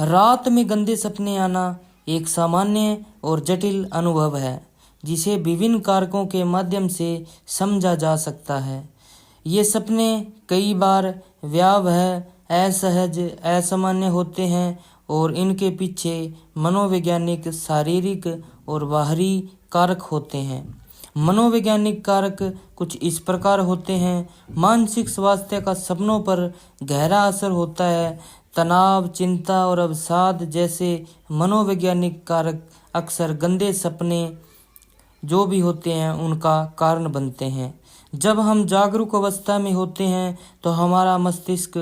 रात में गंदे सपने आना एक सामान्य और जटिल अनुभव है जिसे विभिन्न कारकों के माध्यम से समझा जा सकता है। ये सपने कई बार व्यावह, असहज, असामान्य होते हैं और इनके पीछे मनोवैज्ञानिक, शारीरिक और बाहरी कारक होते हैं। मनोवैज्ञानिक कारक कुछ इस प्रकार होते हैं। मानसिक स्वास्थ्य का सपनों पर गहरा असर होता है। तनाव, चिंता और अवसाद जैसे मनोवैज्ञानिक कारक अक्सर गंदे सपने जो भी होते हैं उनका कारण बनते हैं। जब हम जागरूक अवस्था में होते हैं तो हमारा मस्तिष्क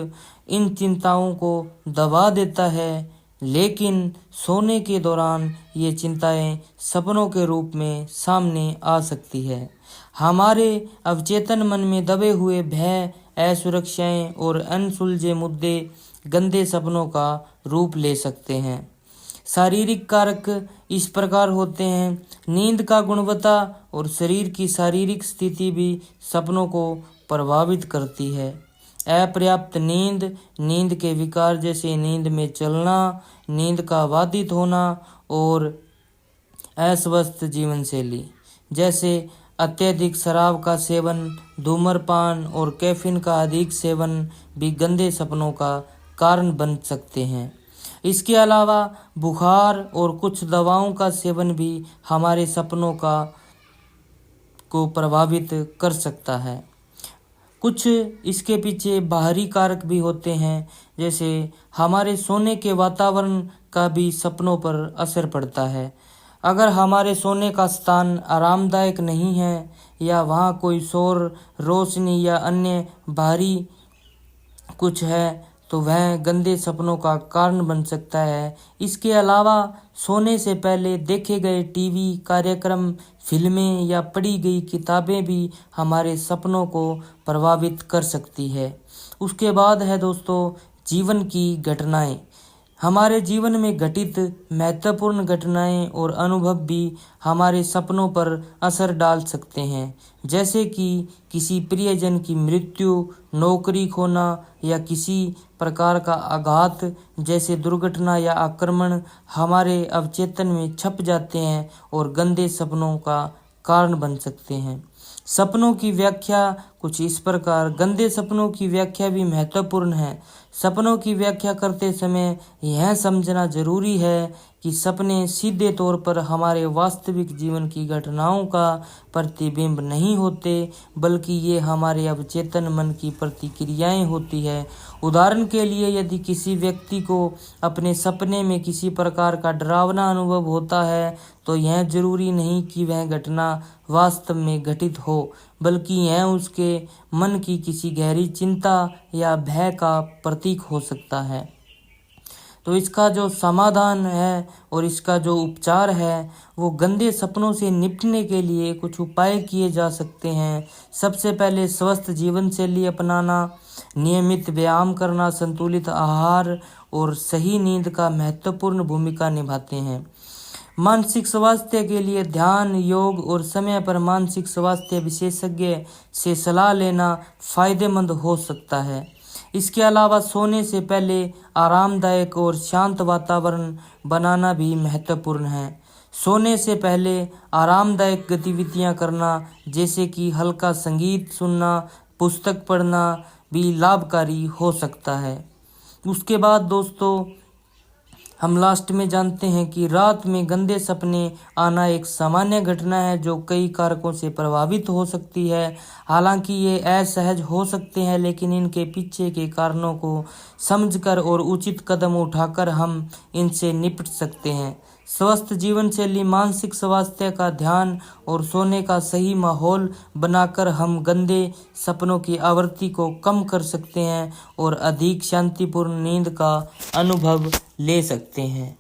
इन चिंताओं को दबा देता है, लेकिन सोने के दौरान ये चिंताएं सपनों के रूप में सामने आ सकती है। हमारे अवचेतन मन में दबे हुए भय, असुरक्षाएं और अनसुलझे मुद्दे गंदे सपनों का रूप ले सकते हैं। शारीरिक कारक इस प्रकार होते हैं। नींद का गुणवत्ता और शरीर की शारीरिक स्थिति भी सपनों को प्रभावित करती है। अपर्याप्त नींद, नींद के विकार जैसे नींद में चलना, नींद का बाधित होना और अस्वस्थ जीवन शैली जैसे अत्यधिक शराब का सेवन, धूम्रपान और कैफीन का अधिक सेवन भी गंदे सपनों का कारण बन सकते हैं। इसके अलावा बुखार और कुछ दवाओं का सेवन भी हमारे सपनों को प्रभावित कर सकता है। कुछ इसके पीछे बाहरी कारक भी होते हैं, जैसे हमारे सोने के वातावरण का भी सपनों पर असर पड़ता है। अगर हमारे सोने का स्थान आरामदायक नहीं है या वहाँ कोई शोर, रोशनी या अन्य बाहरी कुछ है तो वह गंदे सपनों का कारण बन सकता है। इसके अलावा सोने से पहले देखे गए टीवी कार्यक्रम, फिल्में या पढ़ी गई किताबें भी हमारे सपनों को प्रभावित कर सकती है। उसके बाद है दोस्तों जीवन की घटनाएं। हमारे जीवन में घटित महत्वपूर्ण घटनाएं और अनुभव भी हमारे सपनों पर असर डाल सकते हैं, जैसे कि किसी प्रियजन की मृत्यु, नौकरी खोना या किसी प्रकार का आघात जैसे दुर्घटना या आक्रमण हमारे अवचेतन में छप जाते हैं और गंदे सपनों का कारण बन सकते हैं। सपनों की व्याख्या कुछ इस प्रकार। गंदे सपनों की व्याख्या भी महत्वपूर्ण है। सपनों की व्याख्या करते समय यह समझना जरूरी है कि सपने सीधे तौर पर हमारे वास्तविक जीवन की घटनाओं का प्रतिबिंब नहीं होते, बल्कि ये हमारे अवचेतन मन की प्रतिक्रियाएं होती है। उदाहरण के लिए, यदि किसी व्यक्ति को अपने सपने में किसी प्रकार का डरावना अनुभव होता है तो यह जरूरी नहीं कि वह घटना वास्तव में घटित हो, बल्कि यह उसके मन की किसी गहरी चिंता या भय का प्रतीक हो सकता है। तो इसका जो समाधान है और इसका जो उपचार है वो गंदे सपनों से निपटने के लिए कुछ उपाय किए जा सकते हैं। सबसे पहले स्वस्थ जीवन शैली अपनाना, नियमित व्यायाम करना, संतुलित आहार और सही नींद का महत्वपूर्ण भूमिका निभाते हैं। मानसिक स्वास्थ्य के लिए ध्यान, योग और समय पर मानसिक स्वास्थ्य विशेषज्ञ से सलाह लेना फायदेमंद हो सकता है। इसके अलावा सोने से पहले आरामदायक और शांत वातावरण बनाना भी महत्वपूर्ण है। सोने से पहले आरामदायक गतिविधियां करना, जैसे कि हल्का संगीत सुनना, पुस्तक पढ़ना भी लाभकारी हो सकता है। उसके बाद दोस्तों हम लास्ट में जानते हैं कि रात में गंदे सपने आना एक सामान्य घटना है जो कई कारकों से प्रभावित हो सकती है। हालांकि ये असहज हो सकते हैं, लेकिन इनके पीछे के कारणों को समझकर और उचित कदम उठाकर हम इनसे निपट सकते हैं। स्वस्थ जीवन शैली, मानसिक स्वास्थ्य का ध्यान और सोने का सही माहौल बनाकर हम गंदे सपनों की आवृत्ति को कम कर सकते हैं और अधिक शांतिपूर्ण नींद का अनुभव ले सकते हैं।